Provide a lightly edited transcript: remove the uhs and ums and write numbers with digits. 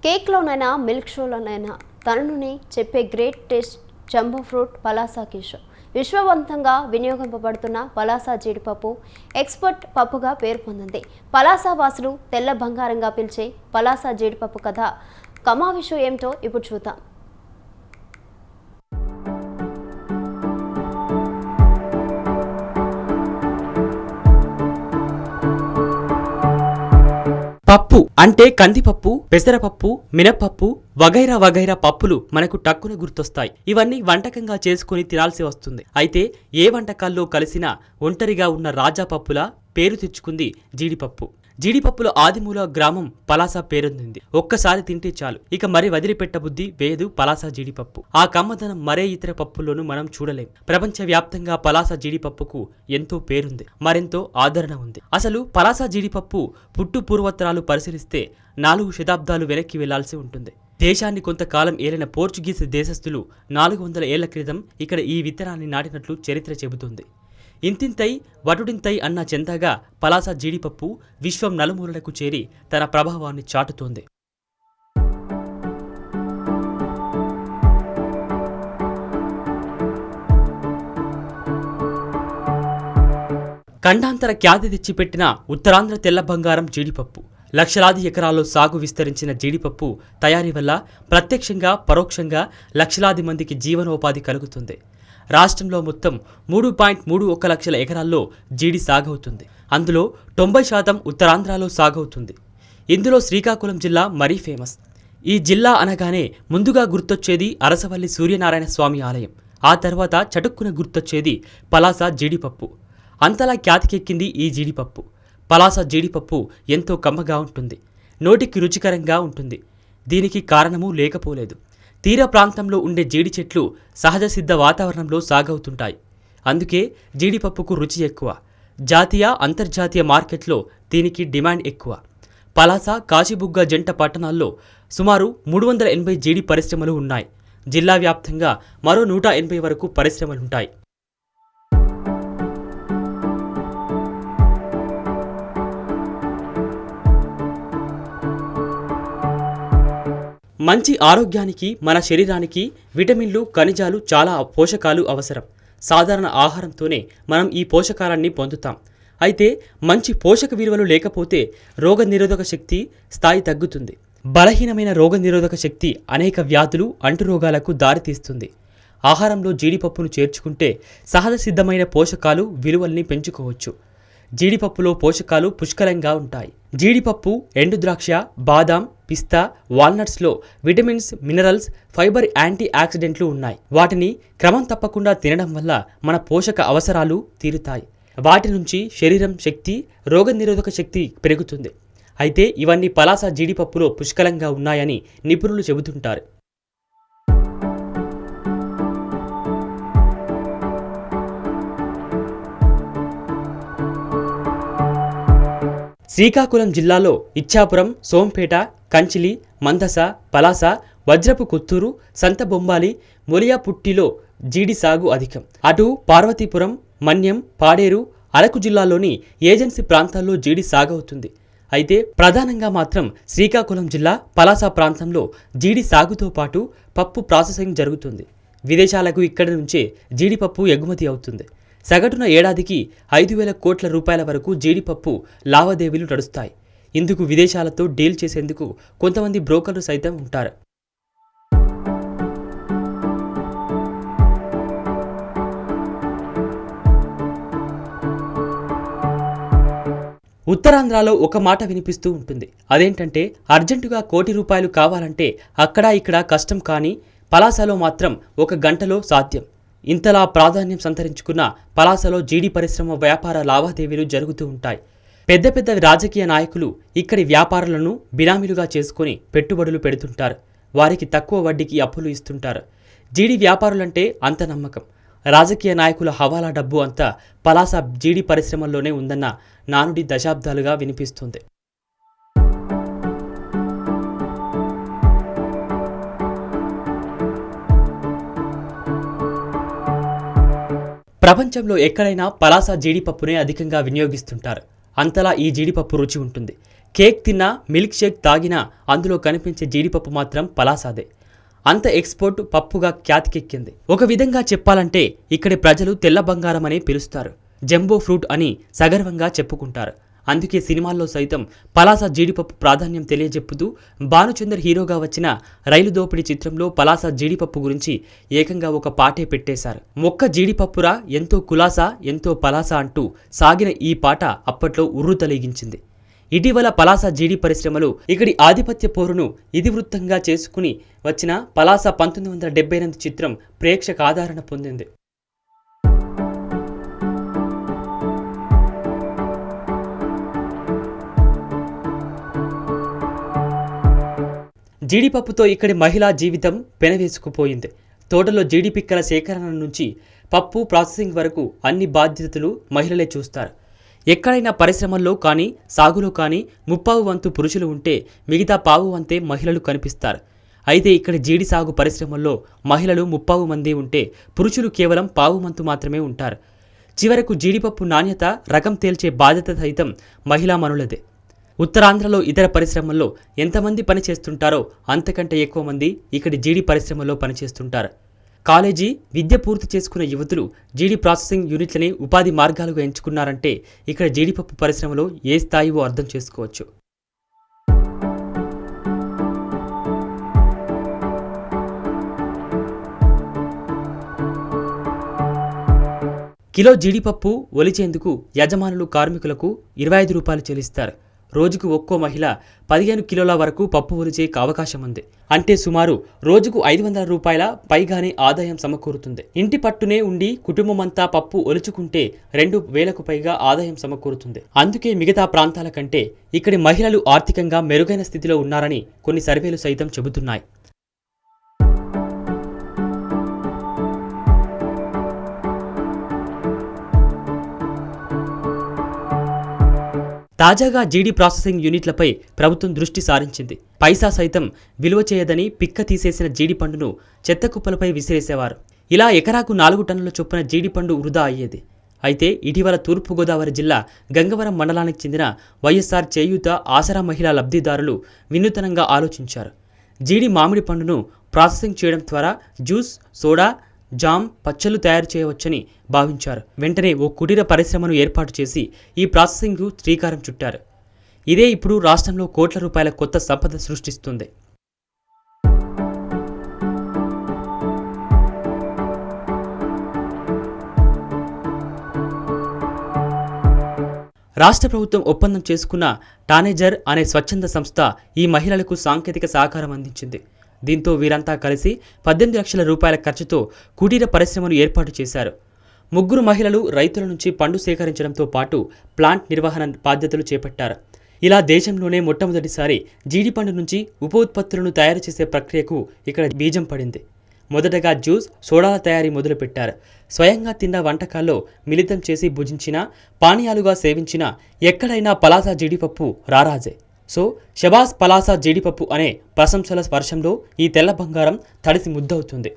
కేక్లోనైనా milk షోలోనైనా తననుని చెప్పే great taste jumbo fruit Palasa Kishore విశ్వవంతంగా వినియోగింపబడుతున్న పలాసా జీడిపప్పు ఎక్స్పర్ట్ పప్పుగా పేరు పొందింది. పలాసా వాసులు తెల్ల బంగారంగా పిలిచే పలాసా జీడిపప్పు కథ కమావిషు ఏమిటో ఇప్పుడు చూద్దాం. పప్పు అంటే కందిపప్పు, పెసరపప్పు, మినపప్పు వగైరా వగైరా పప్పులు మనకు టక్కున గుర్తొస్తాయి. ఇవన్నీ వంటకంగా చేసుకుని తినాల్సి వస్తుంది. అయితే ఏ వంటకాల్లో కలిసినా ఒంటరిగా ఉన్న రాజా పప్పులా పేరు తెచ్చుకుంది జీడిపప్పు. జీడిపప్పులో ఆదిమూల గ్రామం పలాస పేరొందింది. ఒక్కసారి తింటే చాలు, ఇక మరి వదిలిపెట్టబుద్ధి వేయదు పలాస జీడిపప్పు. ఆ కమ్మదనం మరే ఇతర పప్పుల్లోనూ మనం చూడలేం. ప్రపంచవ్యాప్తంగా పలాస జీడిపప్పుకు ఎంతో పేరుంది, మరెంతో ఆదరణ ఉంది. అసలు పలాస జీడిపప్పు పుట్టు పూర్వోత్తరాలు పరిశీలిస్తే 4 శతాబ్దాలు వెనక్కి వెళ్లాల్సి ఉంటుంది. దేశాన్ని కొంతకాలం ఏలిన పోర్చుగీస్ దేశస్థులు 400 ఏళ్ల క్రితం ఇక్కడ ఈ విత్తనాన్ని నాటినట్లు చరిత్ర చెబుతుంది. ఇంతింతై వటుడింతై అన్న చెంతగా పలాస జీడిపప్పు విశ్వం నలుమూలలకు చేరి తన ప్రభావాన్ని చాటుతోంది. ఖండాంతర ఖ్యాతి తెచ్చిపెట్టిన ఉత్తరాంధ్ర తెల్ల బంగారం జీడిపప్పు. లక్షలాది ఎకరాల్లో సాగు విస్తరించిన జీడిపప్పు తయారీ వల్ల ప్రత్యక్షంగా పరోక్షంగా లక్షలాది మందికి జీవనోపాధి కలుగుతుంది. రాష్ట్రంలో మొత్తం 3.31 లక్షల ఎకరాల్లో జీడి సాగవుతుంది. అందులో 90% ఉత్తరాంధ్రలో సాగవుతుంది. ఇందులో శ్రీకాకుళం జిల్లా మరీ ఫేమస్. ఈ జిల్లా అనగానే ముందుగా గుర్తొచ్చేది అరసవల్లి సూర్యనారాయణ స్వామి ఆలయం. ఆ తర్వాత చటుక్కున గుర్తొచ్చేది పలాస జీడిపప్పు. అంతలా ఖ్యాతికెక్కింది ఈ జీడిపప్పు. పలాస జీడిపప్పు ఎంతో కమ్మగా ఉంటుంది, నోటికి రుచికరంగా ఉంటుంది. దీనికి కారణమూ లేకపోలేదు. తీర ప్రాంతంలో ఉండే జీడి చెట్లు సహజ సిద్ధ వాతావరణంలో సాగవుతుంటాయి. అందుకే జీడిపప్పుకు రుచి ఎక్కువ. జాతీయ అంతర్జాతీయ మార్కెట్లో దీనికి డిమాండ్ ఎక్కువ. పలాస, కాశీబుగ్గ జంట పట్టణాల్లో సుమారు 380 జీడి పరిశ్రమలు ఉన్నాయి. జిల్లా వ్యాప్తంగా మరో 180 వరకు పరిశ్రమలుంటాయి. మంచి ఆరోగ్యానికి మన శరీరానికి విటమిన్లు, ఖనిజాలు, చాలా పోషకాలు అవసరం. సాధారణ ఆహారంతోనే మనం ఈ పోషకాలన్నీ పొందుతాం. అయితే మంచి పోషక విలువలు లేకపోతే రోగనిరోధక శక్తి స్థాయి తగ్గుతుంది. బలహీనమైన రోగనిరోధక శక్తి అనేక వ్యాధులు, అంటురోగాలకు దారితీస్తుంది. ఆహారంలో జీడిపప్పును చేర్చుకుంటే సహజ సిద్ధమైన పోషకాలు, విలువల్ని పెంచుకోవచ్చు. జీడిపప్పులో పోషకాలు పుష్కలంగా ఉంటాయి. జీడిపప్పు, ఎండుద్రాక్ష, బాదాం, పిస్తా, వాల్నట్స్లో విటమిన్స్, మినరల్స్, ఫైబర్, యాంటీ ఆక్సిడెంట్లు ఉన్నాయి. వాటిని క్రమం తప్పకుండా తినడం వల్ల మన పోషక అవసరాలు తీరుతాయి. వాటి నుంచి శరీరం శక్తి, రోగనిరోధక శక్తి పెరుగుతుంది. అయితే ఇవన్నీ పలాస జీడిపప్పులో పుష్కలంగా ఉన్నాయని నిపుణులు చెబుతుంటారు. శ్రీకాకుళం జిల్లాలో ఇచ్చాపురం, సోంపేట, కంచిలి, మందస, పలాస, వజ్రపు కొత్తూరు, సంతబొంబాలి, మొలియాపుట్టిలో జీడి సాగు అధికం. అటు పార్వతీపురం, మన్యం, పాడేరు, అరకు జిల్లాలోని ఏజెన్సీ ప్రాంతాల్లో జీడి సాగవుతుంది. అయితే ప్రధానంగా మాత్రం శ్రీకాకుళం జిల్లా పలాస ప్రాంతంలో జీడి సాగుతో పాటు పప్పు ప్రాసెసింగ్ జరుగుతుంది. విదేశాలకు ఇక్కడి నుంచే జీడిపప్పు ఎగుమతి అవుతుంది. సగటున ఏడాదికి 5,000 కోట్ల రూపాయల వరకు జీడిపప్పు లావాదేవీలు నడుస్తాయి. ఇందుకు విదేశాలతో డీల్ చేసేందుకు కొంతమంది బ్రోకర్లు సైతం ఉంటారు. ఉత్తరాంధ్రలో ఒక మాట వినిపిస్తూ ఉంటుంది. అదేంటంటే అర్జెంటుగా ₹1,00,00,000 కావాలంటే అక్కడా ఇక్కడ కష్టం, కానీ పలాసలో మాత్రం 1 గంటలో సాధ్యం. ఇంతలా ప్రాధాన్యం సంతరించుకున్న పలాసలో జీడి పరిశ్రమ వ్యాపార లావాదేవీలు జరుగుతూ ఉంటాయి. పెద్ద పెద్ద రాజకీయ నాయకులు ఇక్కడి వ్యాపారులను బినామీలుగా చేసుకుని పెట్టుబడులు పెడుతుంటారు. వారికి తక్కువ వడ్డీకి అప్పులు ఇస్తుంటారు. జీడి వ్యాపారులంటే అంత నమ్మకం. రాజకీయ నాయకుల హవాలా డబ్బు అంతా పలాస జీడి పరిశ్రమల్లోనే ఉందన్న నానుడి దశాబ్దాలుగా వినిపిస్తుంది. ప్రపంచంలో ఎక్కడైనా పలాస జీడిపప్పునే అధికంగా వినియోగిస్తుంటారు. అంతలా ఈ జీడిపప్పు రుచి ఉంటుంది. కేక్ తిన్నా, మిల్క్ షేక్ తాగినా అందులో కనిపించే జీడిపప్పు మాత్రం పలాసాదే. అంత ఎక్స్పోర్ట్ పప్పుగా ఖ్యాతికెక్కింది. ఒక విధంగా చెప్పాలంటే ఇక్కడి ప్రజలు తెల్ల బంగారం అనే పిలుస్తారు. జంబో ఫ్రూట్ అని సగర్వంగా చెప్పుకుంటారు. అందుకే సినిమాల్లో సైతం పలాస జీడిపప్పు ప్రాధాన్యం తెలియజెప్పుతూ భానుచందర్ హీరోగా వచ్చిన రైలు దోపిడీ చిత్రంలో పలాస జీడిపప్పు గురించి ఏకంగా ఒక పాటే పెట్టేశారు. మొక్క జీడిపప్పురా ఎంతో కులాసా ఎంతో పలాస అంటూ సాగిన ఈ పాట అప్పట్లో ఉర్రూతలీగించింది. ఇటీవల పలాస జీడి పరిశ్రమలు ఇక్కడి ఆధిపత్య పోరును ఇతివృత్తంగా చేసుకుని వచ్చిన పలాస 1978 చిత్రం ప్రేక్షక ఆదరణ పొందింది. జీడిపప్పుతో ఇక్కడి మహిళా జీవితం పెనవేసుకుపోయింది. తోటలో జీడి పిక్కల సేకరణ నుంచి పప్పు ప్రాసెసింగ్ వరకు అన్ని బాధ్యతలు మహిళలే చూస్తారు. ఎక్కడైనా పరిశ్రమల్లో కానీ సాగులో కానీ 30% వంతు పురుషులు ఉంటే మిగతా 1/4 వంతే మహిళలు కనిపిస్తారు. అయితే ఇక్కడ జీడి సాగు పరిశ్రమల్లో మహిళలు 30 మంది ఉంటే పురుషులు కేవలం 1/4 వంతు మాత్రమే ఉంటారు. చివరకు జీడిపప్పు నాణ్యత రకం తేల్చే బాధ్యత సైతం మహిళా మనులదే. ఉత్తరాంధ్రలో ఇతర పరిశ్రమల్లో ఎంతమంది పనిచేస్తుంటారో అంతకంటే ఎక్కువ మంది ఇక్కడి జీడి పరిశ్రమలో పనిచేస్తుంటారు. కాలేజీ విద్య పూర్తి చేసుకున్న యువతులు జీడి ప్రాసెసింగ్ యూనిట్లని ఉపాధి మార్గాలుగా ఎంచుకున్నారంటే ఇక్కడ జీడిపప్పు పరిశ్రమలో ఏ స్థాయివో అర్థం చేసుకోవచ్చు. కిలో జీడిపప్పు ఒలిచేందుకు యజమానులు కార్మికులకు 25 రూపాయలు చెల్లిస్తారు. రోజుకు ఒక్కో మహిళ 15 కిలోల వరకు పప్పు ఒలిచే అవకాశం ఉంది. అంటే సుమారు రోజుకు 500 రూపాయల పైగానే ఆదాయం సమకూరుతుంది. ఇంటి పట్టునే ఉండి కుటుంబమంతా పప్పు ఒలుచుకుంటే 2000కు పైగా ఆదాయం సమకూరుతుంది. అందుకే మిగతా ప్రాంతాల కంటే ఇక్కడి మహిళలు ఆర్థికంగా మెరుగైన స్థితిలో ఉన్నారని కొన్ని సర్వేలు సైతం చెబుతున్నాయి. తాజాగా జీడి ప్రాసెసింగ్ యూనిట్లపై ప్రభుత్వం దృష్టి సారించింది. పైసా సైతం విలువ చేయదని పిక్క తీసేసిన జీడి పండును చెత్త కుప్పలపై విసిరేసేవారు. ఇలా ఎకరాకు 4 టన్నుల చొప్పున జీడి పండు వృధా అయ్యేది. అయితే ఇటీవల తూర్పుగోదావరి జిల్లా గంగవరం మండలానికి చెందిన వైఎస్ఆర్ చేయూత ఆసరా మహిళా లబ్ధిదారులు వినూతనంగా ఆలోచించారు. జీడి మామిడి పండును ప్రాసెసింగ్ చేయడం ద్వారా జ్యూస్, సోడా, జామ్, పచ్చళ్ళు తయారు చేయవచ్చని భావించారు. వెంటనే ఓ కుటీర పరిశ్రమను ఏర్పాటు చేసి ఈ ప్రాసెసింగ్కు శ్రీకారం చుట్టారు. ఇదే ఇప్పుడు రాష్ట్రంలో కోట్ల రూపాయల కొత్త సంపద సృష్టిస్తుంది. రాష్ట్ర ప్రభుత్వం ఒప్పందం చేసుకున్న టానేజర్ అనే స్వచ్ఛంద సంస్థ ఈ మహిళలకు సాంకేతిక సహకారం అందించింది. దీంతో వీరంతా కలిసి 18 లక్షల రూపాయల ఖర్చుతో కుటీర పరిశ్రమను ఏర్పాటు చేశారు. 3 మహిళలు రైతుల నుంచి పండు సేకరించడంతో పాటు ప్లాంట్ నిర్వహణ బాధ్యతలు చేపట్టారు. ఇలా దేశంలోనే మొట్టమొదటిసారి జీడి పండు నుంచి ఉప ఉత్పత్తులను తయారు చేసే ప్రక్రియకు ఇక్కడ బీజం పడింది. మొదటగా జ్యూస్, సోడాల తయారీ మొదలుపెట్టారు. స్వయంగా తిన్న వంటకాల్లో మిళితం చేసి భుజించిన, పానీయాలుగా సేవించిన ఎక్కడైనా పలాస జీడిపప్పు రారాజే. సో షబాస్ పలాస జీడిపప్పు అనే ప్రశంసల వర్షంలో ఈ తెల్ల బంగారం తడిసి ముద్దవుతుంది.